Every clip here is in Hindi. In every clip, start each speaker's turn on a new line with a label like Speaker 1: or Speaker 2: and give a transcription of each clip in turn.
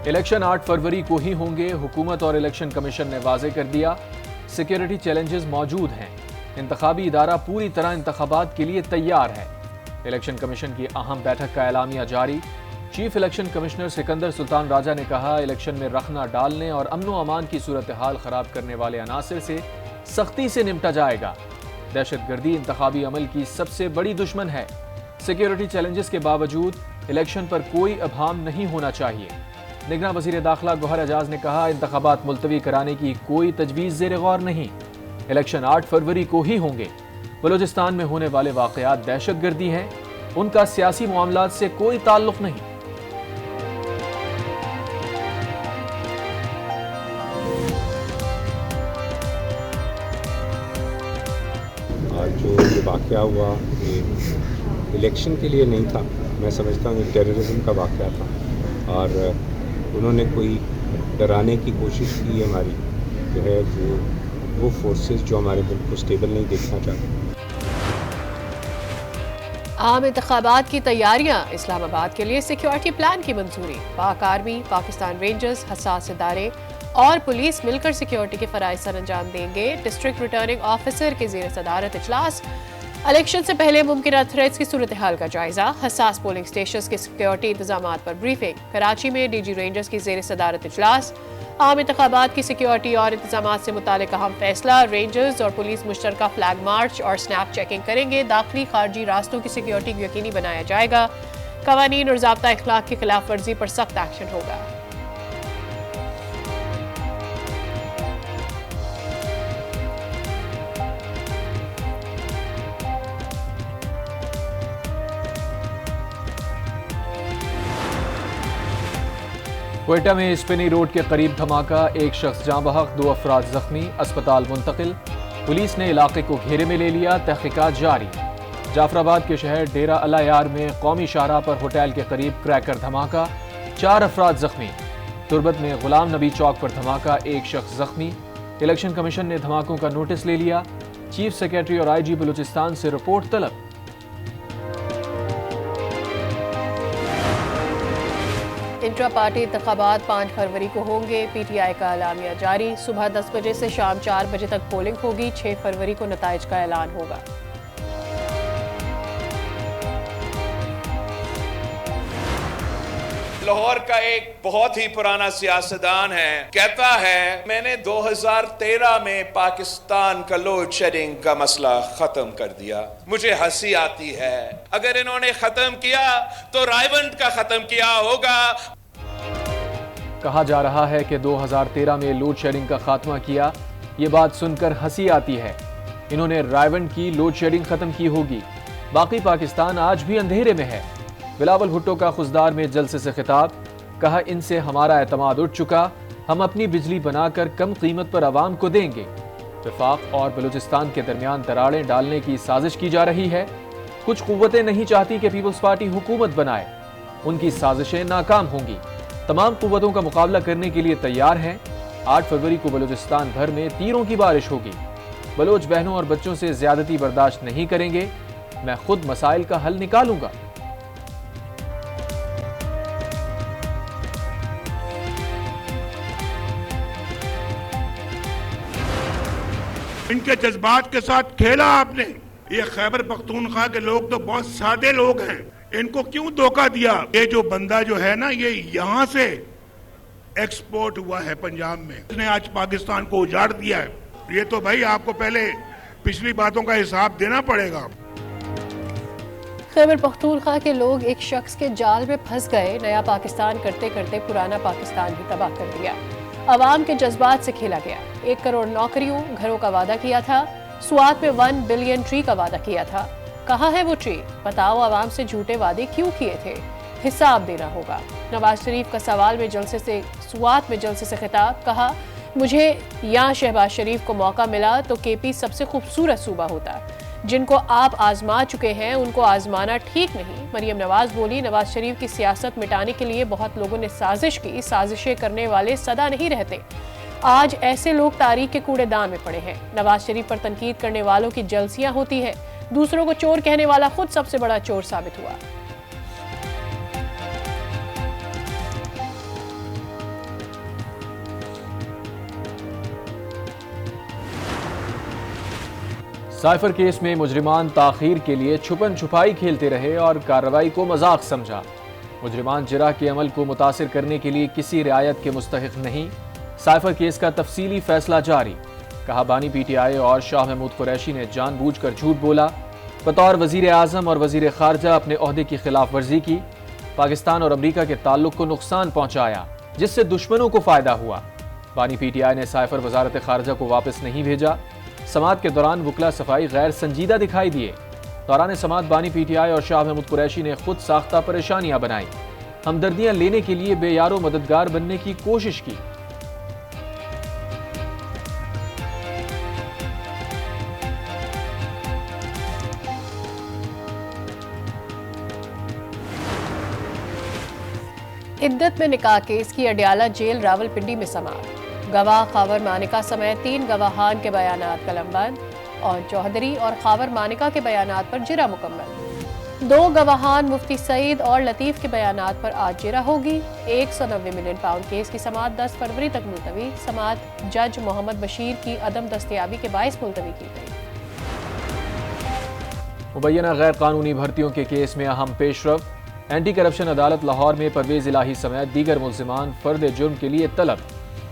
Speaker 1: इलेक्शन 8 फरवरी को ही होंगे, हुकूमत और इलेक्शन कमीशन ने वाजे कर दिया। सिक्योरिटी चैलेंजेस मौजूद हैं। इंतखाबी इदारा पूरी तरह इंतखाबात के लिए तैयार है। इलेक्शन कमीशन की अहम बैठक का एलामिया जारी। Chief election commissioner Sikandar Sultan Raja ने कहा, इलेक्शन में रखना डालने और अमन व अमान की सूरत हाल खराब करने वाले अनासर से सख्ती से निपटा जाएगा। दहशतगर्दी इंतखाबी अमल की सबसे बड़ी दुश्मन है। सिक्योरिटी चैलेंजेस के बावजूद इलेक्शन पर कोई अभाम नहीं होना चाहिए। निगरान वज़ीर दाखिला गौहर एजाज ने कहा, इंतखाबात मुलतवी कराने की कोई तजवीज़ ज़ेर गौर नहीं। इलेक्शन 8 फरवरी को ही होंगे। बलूचिस्तान में होने वाले वाक़यात दहशतगर्दी हैं, उनका सियासी मामलात से कोई ताल्लुक नहीं।
Speaker 2: आज जो ये वाक़या हुआ ये इलेक्शन के लिए नहीं था, मैं समझता हूँ टेररिज्म का वाक़या था और उन्होंने कोई डराने की कोशिश की है हमारी जो है वो फोर्सेस जो हमारे मुल्क को स्टेबल नहीं देखना चाहते।
Speaker 3: आम इंतखाबात की तैयारियां, इस्लामाबाद के लिए सिक्योरिटी प्लान की मंजूरी। पाक आर्मी, पाकिस्तान रेंजर्स, हसास इदारे और पुलिस मिलकर सिक्योरिटी के फराइज सर अंजाम देंगे। डिस्ट्रिक्ट रिटर्निंग ऑफिसर के ज़ेर सदारत इजलास। इलेक्शन से पहले मुमकिन थ्रेट्स की सूरत हाल का जायजा। हसास पोलिंग स्टेशन के सिक्योरिटी इंतजाम पर ब्रीफिंग। कराची में डीजी रेंजर्स की ज़ेर सदारत इजलास। आम इंतखाबात की सिक्योरिटी और इंतजाम से मुतालिक अहम फैसला। रेंजर्स और पुलिस मुश्तरका फ्लैग मार्च और स्नैप चेकिंग करेंगे। दाखिली खारजी रास्तों की सिक्योरिटी को यकीनी बनाया जाएगा। कवानीन और ज़ाब्ता इखलाक की खिलाफ वर्जी पर सख्त एक्शन होगा।
Speaker 1: क्वेटा में स्पिनी रोड के करीब धमाका, एक शख्स जाँ बहक, 2 अफराद जख्मी, अस्पताल मुंतकिल। पुलिस ने इलाके को घेरे में ले लिया, तहकीकात जारी। जाफराबाद के शहर डेरा अला यार में कौमी शाहराह पर होटल के करीब क्रैकर धमाका, 4 अफराद जख्मी। तुरबत में गुलाम नबी चौक पर धमाका, एक शख्स जख्मी। इलेक्शन कमीशन ने धमाकों का नोटिस ले लिया। चीफ सेक्रेटरी और IG बलूचिस्तान से रिपोर्ट तलब।
Speaker 3: इंट्रा पार्टी इंतखाबात 5 फरवरी को होंगे। PTI का एलामिया जारी। सुबह 10 बजे से शाम 4 बजे तक पोलिंग होगी। 6 फरवरी को नताइज का ऐलान होगा।
Speaker 4: लाहौर का एक बहुत ही पुराना सियासतदान है, कहता है मैंने 2013 में पाकिस्तान का लोड शेडिंग का मसला खत्म कर दिया। मुझे हंसी आती है, अगर इन्होंने खत्म किया तो रायवंड का खत्म किया होगा।
Speaker 1: कहा जा रहा है कि 2013 में लोड शेडिंग का खात्मा किया। ये बात सुनकर हंसी आती है। इन्होंने रायवंड की लोड शेडिंग खत्म की होगी। बाकी पाकिस्तान आज भी अंधेरे में है। बिलावल भुट्टो का खुशदार में जलसे से खिताब। कहा, इनसे हमारा एतमाद उठ चुका, हम अपनी बिजली बनाकर कम कीमत पर आवाम को देंगे। वफाक और बलूचिस्तान के दरमियान दरारें डालने की साजिश की जा रही है। कुछ कुव्वतें नहीं चाहती कि पीपल्स पार्टी हुकूमत बनाए। उनकी साजिशें नाकाम होंगी। तमाम कुव्वतों का मुकाबला करने के लिए तैयार हैं। 8 फरवरी को बलूचिस्तान भर में तीरों की बारिश होगी। बलोच बहनों और बच्चों से ज्यादती बर्दाश्त नहीं करेंगे। मैं खुद मसाइल का हल निकालूंगा।
Speaker 5: इनके जज्बात के साथ खेला आपने। ये खैबर पख्तूनख्वा के लोग तो बहुत सादे लोग हैं, इनको क्यों धोखा दिया? ये जो बंदा जो है ना, ये यहाँ से एक्सपोर्ट हुआ है पंजाब में, इसने आज पाकिस्तान को उजाड़ दिया है। ये तो भाई आपको पहले पिछली बातों का हिसाब देना पड़ेगा।
Speaker 3: खैबर पख्तूनख्वा के लोग एक शख्स के जाल में फंस गए। नया पाकिस्तान करते करते पुराना पाकिस्तान भी तबाह कर दिया। अवाम के जज्बात से खेला गया। 1 करोड़ नौकरियों, घरों का वादा किया था। स्वात में 1 बिलियन ट्री का वादा किया था। कहाँ है वो ट्री? बताओ, आवाम से झूठे वादे क्यों किए थे? हिसाब देना होगा। नवाज शरीफ का सवाल में जलसे से स्वात में जलसे से खिताब। कहा, मुझे यहाँ शहबाज शरीफ को मौका मिला तो KP सबसे खूबसूरत सूबा होता। जिनको आप आजमा चुके हैं उनको आजमाना ठीक नहीं। मरियम नवाज बोली, नवाज शरीफ की सियासत मिटाने के लिए बहुत लोगों ने साजिश की। साजिशें करने वाले सदा नहीं रहते। आज ऐसे लोग तारीख के कूड़ेदान में पड़े हैं। नवाज शरीफ पर तनकीद करने वालों की जलसियां होती है। दूसरों को चोर कहने वाला खुद सबसे बड़ा चोर साबित हुआ।
Speaker 1: साइफर केस में मुजरिमान ताखीर के लिए छुपन छुपाई खेलते रहे और कार्रवाई को मजाक समझा। मुजरिमान जिरा के अमल को मुतासिर करने के लिए किसी रियायत के मुस्तहिक नहीं। साइफर केस का तफसीली फैसला जारी। कहा, बानी पीटीआई और शाह महमूद कुरैशी ने जानबूझकर झूठ बोला। बतौर वजीर आजम और वजीर खारजा अपने ओहदे की खिलाफ वर्जी की। पाकिस्तान और अमरीका के ताल्लुक को नुकसान पहुंचाया, जिससे दुश्मनों को फायदा हुआ। बानी पीटीआई ने साइफर वजारत खारजा को वापस नहीं भेजा। समात के दौरान वकला सफाई गैर संजीदा दिखाई दिए। दौरान समात बानी पीटीआई और शाह महमूद कुरैशी ने खुद साख्ता परेशानियां बनाई। हमदर्दियां लेने के लिए बेयारो मददगार बनने की कोशिश की।
Speaker 3: इद्दत में निकाह केस की अडयाला जेल रावलपिंडी में समाअत। गवाह खावर मानिका समेत 3 गवाहान के बयानात कलमबंद और चौधरी और खावर मानिका के बयानात पर जिरा मुकम्मल। 2 गवाहान मुफ्ती सईद और लतीफ के बयानात पर आज जिरा होगी। 190 मिलियन पाउंड केस की समाअत 10 फरवरी तक मुलतवी। समाअत जज मोहम्मद बशीर की अदम दस्तयाबी के बायस मुलतवी की गई।
Speaker 1: मुबैना गैर कानूनी भर्तियों के केस में अहम पेशरफ। एंटी करप्शन अदालत लाहौर में परवेज इलाही समेत दीगर मुल्जिमान फर्द जुर्म के लिए तलब।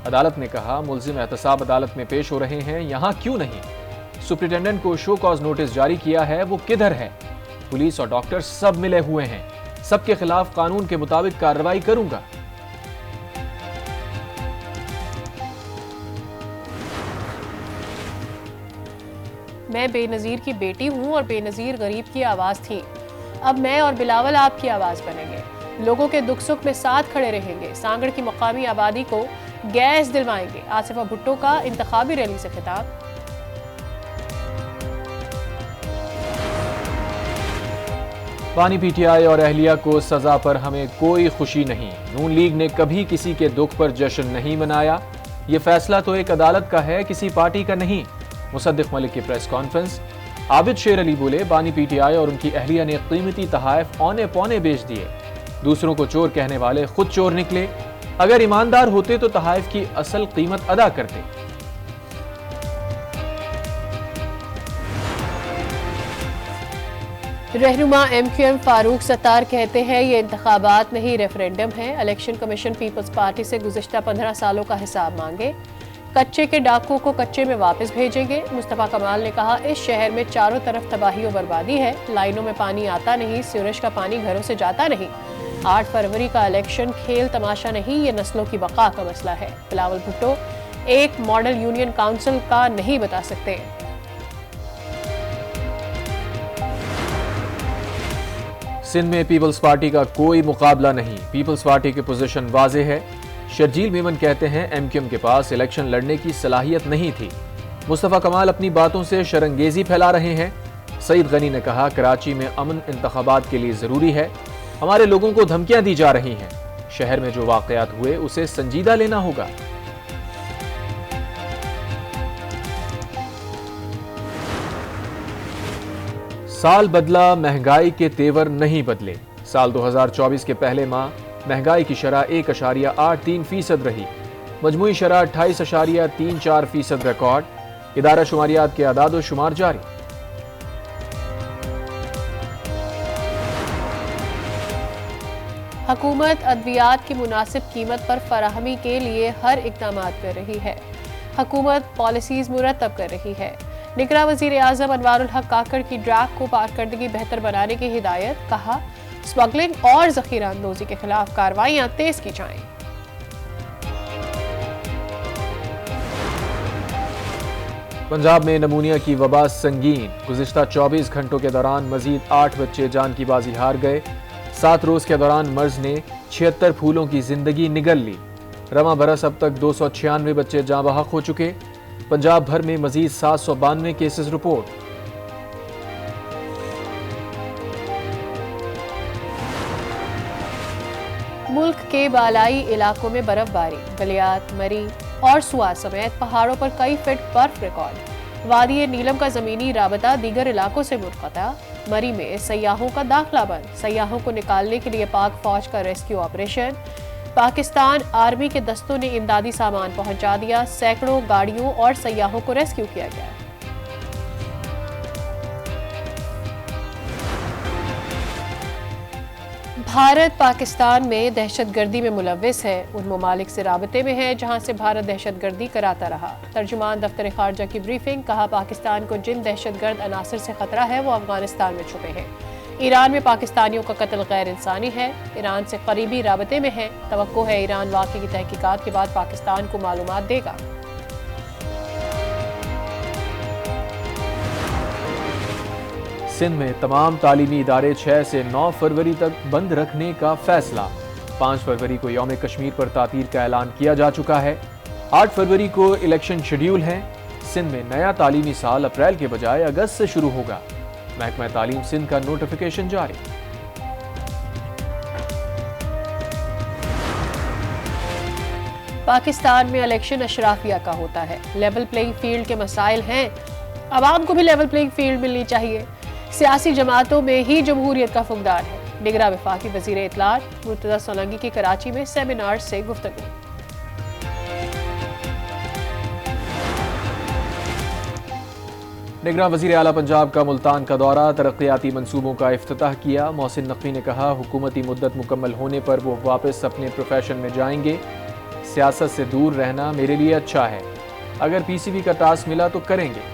Speaker 1: अदालत ने कहा, मुल्जिम एहतसाब अदालत में पेश हो रहे हैं, यहाँ क्यों नहीं? सुप्रिंटेंडेंट को शो कॉज नोटिस जारी किया है, वो किधर है? पुलिस और डॉक्टर सब मिले हुए हैं। सबके खिलाफ कानून के मुताबिक कार्रवाई करूंगा।
Speaker 3: मैं बेनजीर की बेटी हूँ और बेनजीर गरीब की आवाज थी। अब मैं और बिलावल आपकी आवाज बनेंगे। लोगों के दुख सुख में साथ खड़े रहेंगे। सांगड़ की मकामी आबादी को गैस दिलवाएंगे। आसिफा भुट्टो का इंतखाबी रैली से खिताब।
Speaker 1: बानी पीटीआई और अहलिया को सजा पर हमें कोई खुशी नहीं। नून लीग ने कभी किसी के दुख पर जश्न नहीं मनाया। ये फैसला तो एक अदालत का है, किसी पार्टी का नहीं। मुसद्दिक मलिक की प्रेस कॉन्फ्रेंस। आबिद शेर अली बोले, बानी पीटीआई और उनकी अहलिया ने कीमती तहाइफ औने पौने बेच दिए। दूसरों को चोर कहने वाले खुद चोर निकले। अगर ईमानदार होते तो तहाइफ की असल कीमत अदा करते।
Speaker 3: रहनुमा MQM फारूक सत्तार कहते हैं, ये इंतखाबात नहीं रेफरेंडम है। इलेक्शन कमीशन पीपल्स पार्टी से गुज़िश्ता 15 सालों का हिसाब मांगे। कच्चे के डाकुओं को कच्चे में वापस भेजेंगे। मुस्तफा कमाल ने कहा, इस शहर में चारों तरफ तबाही और बर्बादी है। लाइनों में पानी आता नहीं, सीवरेज का पानी घरों से जाता नहीं। 8 फरवरी का इलेक्शन खेल तमाशा नहीं, ये नस्लों की बका का मसला है। बिलावल भुट्टो एक मॉडल यूनियन काउंसिल का नहीं बता सकते।
Speaker 1: सिंध में पीपल्स पार्टी का कोई मुकाबला नहीं। पीपल्स पार्टी की पोजीशन वाज़ेह है। शर्जील मेमन कहते हैं, MQM के पास इलेक्शन लड़ने की सलाहियत नहीं थी। मुस्तफा कमाल अपनी बातों से शरंगेजी फैला रहे हैं। सईद गनी ने कहा, कराची में अमन इंतखाबात के लिए जरूरी है। हमारे लोगों को धमकियां दी जा रही हैं। शहर में जो वाकयात हुए उसे संजीदा लेना होगा। साल बदला, महंगाई के तेवर नहीं बदले। साल 2024 के पहले माह महंगाई की शरह 1.83% रही। मजमूई शरह 28.34% रिकॉर्ड। इदारा शुमारियात के आदाद व शुमार जारी।
Speaker 3: हुकूमत अद्वियात की मुनासिब कीमत पर फराहमी के लिए हर इक़दाम कर रही है। हुकूमत पॉलिसीज मुरतब कर रही है। निगरान वज़ीर आज़म अनवारुल हक काकड़ की ड्रैग को कारकर्दगी बेहतर बनाने की हिदायत। कहा, स्मगलिंग और ज़ख़ीरा अंदोज़ी के खिलाफ कार्रवाइयाँ तेज की जाएं।
Speaker 1: पंजाब में नमूनिया की वबा संगीन। गुज़िश्ता 24 घंटों के दौरान मजीद 8 बच्चे जान की बाजी हार गए। 7 रोज के दौरान मर्ज ने 76 फूलों की जिंदगी निगल ली। रमा बरस अब तक 296 बच्चे जाँ बहक हो चुके। पंजाब भर में मजीद 792 केसेस रिपोर्ट।
Speaker 3: मुल्क के बालाई इलाकों में बर्फबारी। गलियात, मरी और सुआ समेत पहाड़ों पर कई फीट बर्फ रिकॉर्ड। वादी नीलम का जमीनी राबता दीगर इलाकों से मुनक़ता। मरी में सयाहों का दाखिला बंद। सयाहों को निकालने के लिए पाक फौज का रेस्क्यू ऑपरेशन। पाकिस्तान आर्मी के दस्तों ने इमदादी सामान पहुंचा दिया। सैकड़ों गाड़ियों और सयाहों को रेस्क्यू किया गया। भारत पाकिस्तान में दहशतगर्दी में मुलव्विस है, उन ममालिक से राबते में है जहां से भारत दहशतगर्दी कराता रहा। तर्जुमान दफ्तर खारजा की ब्रीफिंग, कहा पाकिस्तान को जिन दहशतगर्द अनासर से खतरा है वो अफगानिस्तान में छुपे हैं। ईरान में पाकिस्तानियों का कत्ल गैर इंसानी है, ईरान से करीबी राबते में है। तवक्को है ईरान वाक़े की तहकीकात के बाद पाकिस्तान को मालूमात देगा।
Speaker 1: सिंध में तमाम तालीमी इदारे 6 से 9 फरवरी तक बंद रखने का फैसला। 5 फरवरी को यौम कश्मीर पर तातील का ऐलान किया जा चुका है। 8 फरवरी को इलेक्शन शेड्यूल है। सिंध में नया तालीमी साल अप्रैल के बजाय अगस्त से शुरू होगा। महकमा तालीम सिंध का नोटिफिकेशन जारी।
Speaker 3: पाकिस्तान में इलेक्शन अशराफिया का होता है। लेवल प्लेइंग फील्ड के मसाइल हैं, आवाम को भी लेवल प्लेइंग फील्ड मिलनी चाहिए। सियासी जमातों में ही जमहूरियत का फुकदार है। निगरां वफाकी वजीर इत्तलात मुर्तज़ा सोलंकी की कराची में सेमिनार से गुफ्तगू।
Speaker 1: निगरां वजीर आला पंजाब का मुल्तान का दौरा, तरक्याती मंसूबों का इफ्तिताह किया। मोहसिन नकवी ने कहा हुकूमती मुद्दत मुकम्मल होने पर वो वापस अपने प्रोफेशन में जाएंगे। सियासत से दूर रहना मेरे लिए अच्छा है, अगर पीसीबी का टास्क मिला तो करेंगे।